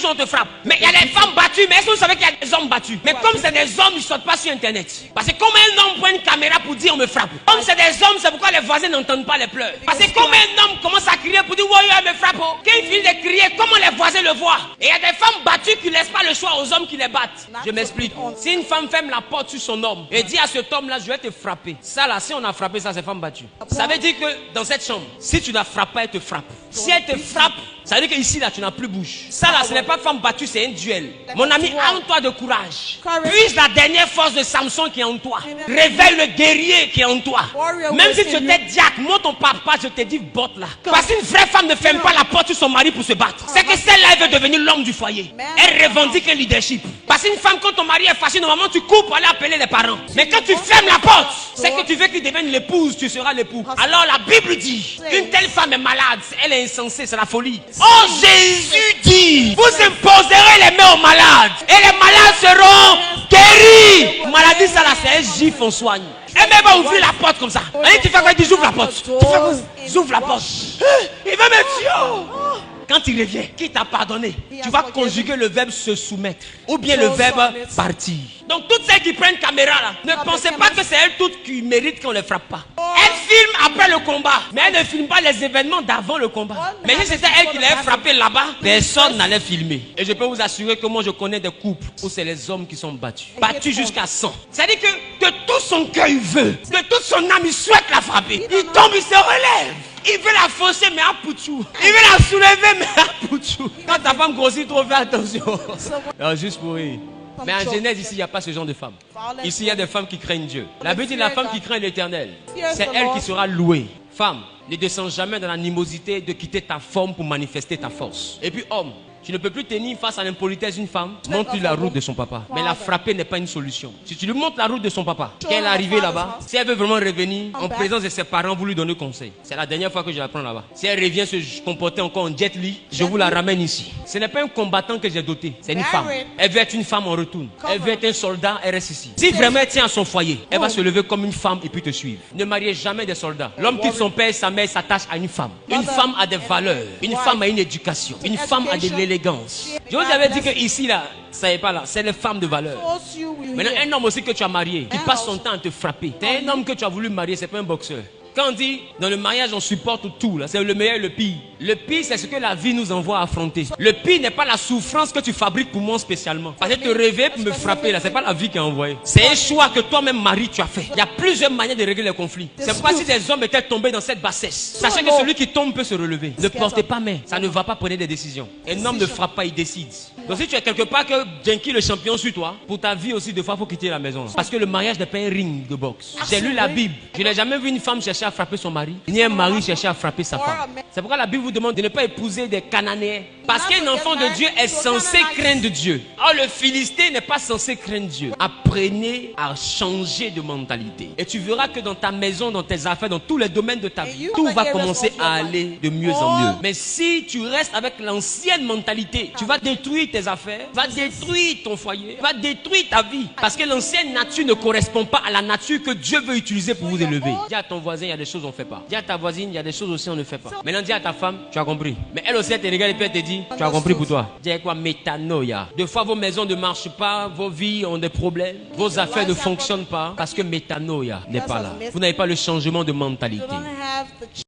jour on te frappe. Mais il y a des femmes battues, mais est-ce que vous savez qu'il y a des hommes battus? Mais comme c'est des hommes, ils ne sortent pas sur internet. Parce que comme un homme prend une caméra pour dire on me frappe. Comme c'est des hommes, c'est pourquoi les voisins n'entendent pas les pleurs. Parce que comme un homme commence à crier pour dire ouais, il me frappe. Quand il finit de crier, comment les voisins le voient? Et il y a des femmes battues qui ne laissent pas le choix aux hommes qui les battent. Je m'explique. Si une femme ferme la porte sur son homme et dit à cet homme là, je vais te frapper. Ça là, si on a frappé ça, c'est femme battue. Ça veut dire que dans cette chambre, si tu la frappes pas, elle te frappe. Si elle te frappe, ça veut dire qu'ici là, tu n'as plus bouche. Ça là, ce n'est pas femme battue, c'est un duel. Mon ami, arme-toi de courage. Puise la dernière force de Samson qui est en toi. Réveille le guerrier qui est en toi. Même si tu étais diacre, moi ton papa, je te dis botte là. Parce qu'une vraie femme ne ferme pas la porte sur son mari pour se battre. C'est que celle-là, elle veut devenir l'homme du foyer. Elle revendique un leadership. Parce qu'une femme, quand ton mari est fâché, normalement tu cours pour aller appeler les parents. Mais quand tu fermes la porte, c'est que tu veux qu'il devienne l'épouse, tu seras l'époux. Alors la Bible dit, une telle femme est malade, elle est insensée, c'est la folie. Oh, Jésus dit, vous imposerez les mains aux malades et les malades seront guéris. Maladie, ça là, c'est un gif, on soigne. Elle même va ouvrir la porte comme ça. Et tu fais quoi? Il dit, j'ouvre la porte. Tu fais quoi? J'ouvre la porte. Il veut me tuer. Quand il revient, qui t'a pardonné, tu vas conjuguer le verbe se soumettre ou bien le verbe partir. Donc toutes celles qui prennent caméra là, ne pensez pas que c'est elles toutes qui méritent qu'on ne les frappe pas. Elles filment après le combat, mais elles ne filment pas les événements d'avant le combat. Mais si c'était elles qui l'avaient frappé là-bas, personne n'allait filmer. Et je peux vous assurer que moi je connais des couples où c'est les hommes qui sont battus. Battus jusqu'à 100. C'est-à-dire que de tout son cœur il veut, de toute son âme il souhaite la frapper. Il tombe, il se relève. Il veut la fausser, mais à Pouchou. Il veut la soulever, mais à Pouchou. Quand ta femme grossit trop, fais attention. Alors, juste pour rire. Mais en Genèse, ici, il n'y a pas ce genre de femmes. Ici, il y a des femmes qui craignent Dieu. La Bible dit la femme qui craint l'Éternel, c'est elle qui sera louée. Femme, ne descends jamais dans l'animosité de quitter ta forme pour manifester ta force. Et puis, homme, tu ne peux plus tenir face à l'impolitesse d'une femme. Montre-lui la route de son papa. Mais la frapper n'est pas une solution. Si tu lui montres la route de son papa, quand elle est arrivée là-bas, si elle veut vraiment revenir en présence de ses parents, vous lui donnez conseil. C'est la dernière fois que je la prends là-bas. Si elle revient se comporter encore en jet li, je vous la ramène ici. Ce n'est pas un combattant que j'ai doté, c'est une femme. Elle veut être une femme en retour. Elle veut être un soldat, elle reste ici. Si vraiment elle tient à son foyer, elle va se lever comme une femme et puis te suivre. Ne mariez jamais des soldats. L'homme quitte son père et sa mère s'attache à une femme. Une femme a des valeurs. Une femme a une éducation. Une femme a de l'élégance. Je vous avais dit que ici là, ça n'est pas là, c'est les femmes de valeur. Maintenant, un homme aussi que tu as marié, qui passe son temps à te frapper. C'est un homme que tu as voulu marier, c'est pas un boxeur. Quand on dit dans le mariage on supporte tout, là, c'est le meilleur et le pire. Le pire c'est ce que la vie nous envoie à affronter. Le pire n'est pas la souffrance que tu fabriques pour moi spécialement. Parce que te réveiller pour me frapper là, c'est pas la vie qui a envoyé. C'est un choix que toi-même mari tu as fait. Il y a plusieurs manières de régler les conflits. C'est pourquoi si des hommes étaient tombés dans cette bassesse, sachez que celui qui tombe peut se relever. Ne portez pas main, ça ne va pas prendre des décisions. Un homme ne frappe pas, il décide. Donc si tu es quelque part que Jenki le champion sur toi, pour ta vie aussi deux fois il faut quitter la maison. Parce que le mariage n'est pas un ring de boxe. J'ai lu la Bible. Je n'ai jamais vu une femme chercher à frapper son mari, ni un mari chercher à frapper sa femme. C'est pourquoi la Bible vous demande de ne pas épouser des Cananéens. Parce qu'un enfant de Dieu est censé craindre Dieu. Or le Philistin n'est pas censé craindre Dieu. Apprenez à changer de mentalité. Et tu verras que dans ta maison, dans tes affaires, dans tous les domaines de ta vie, tout va commencer à aller de mieux en mieux. Mais si tu restes avec l'ancienne mentalité, tu vas détruire tes affaires, vas détruire ton foyer, vas détruire ta vie. Parce que l'ancienne nature ne correspond pas à la nature que Dieu veut utiliser pour vous élever. Dis à ton voisin, il y a des choses on ne fait pas. Dis à ta voisine, il y a des choses aussi on ne fait pas. Maintenant dis à ta femme, tu as compris. Mais elle aussi elle te regarde et puis elle te dit, tu as compris pour toi. Dis quoi, métanoïa. Deux fois vos maisons ne marchent pas, vos vies ont des problèmes, vos affaires ne fonctionnent pas parce que métanoïa n'est pas là. Vous n'avez pas le changement de mentalité.